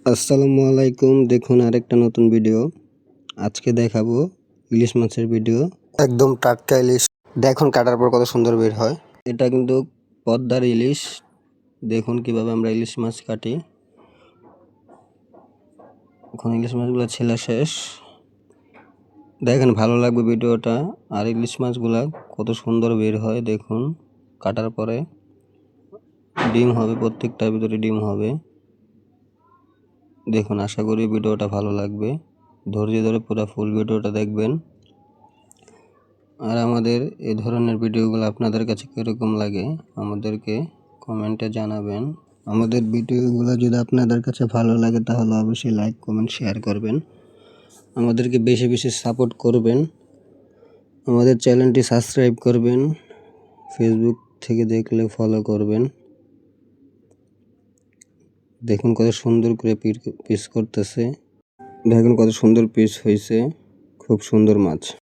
আসসালামু আলাইকুম। দেখুন আরেকটা নতুন ভিডিও। আজকে দেখাবো ইলিশ মাছের ভিডিও। একদম টাটকা ইলিশ। দেখুন কাটার পর কত সুন্দর বের হয়। এটা কিন্তু পদ্মার ইলিশ। দেখুন কিভাবে আমরা ইলিশ মাছ কাটি। এখন ইলিশ মাছগুলো ছেলা শেষ। দেখেন ভালো লাগবে ভিডিওটা। আর ইলিশ মাছগুলা কত সুন্দর বের হয় দেখুন। কাটার পরে ডিম হবে, প্রত্যেকটার ভিতরে ডিম হবে। দেখুন আশা করি ভিডিওটা ভালো লাগবে। ধৈর্য ধরে পুরো ফুল ভিডিওটা দেখবেন। আর আমাদের এই ধরনের ভিডিওগুলো আপনাদের কাছে কীরকম লাগে আমাদেরকে কমেন্টে জানাবেন। আমাদের ভিডিওগুলো যদি আপনাদের কাছে ভালো লাগে তাহলে অবশ্যই লাইক কমেন্ট শেয়ার করবেন। আমাদেরকে বেশি বেশি সাপোর্ট করবেন। আমাদের চ্যানেলটি সাবস্ক্রাইব করবেন। ফেসবুক থেকে দেখলে ফলো করবেন। দেখুন কত সুন্দর করে পিস করতেছে। দেখুন কত সুন্দর পিস হয়েছে। খুব সুন্দর মাছ।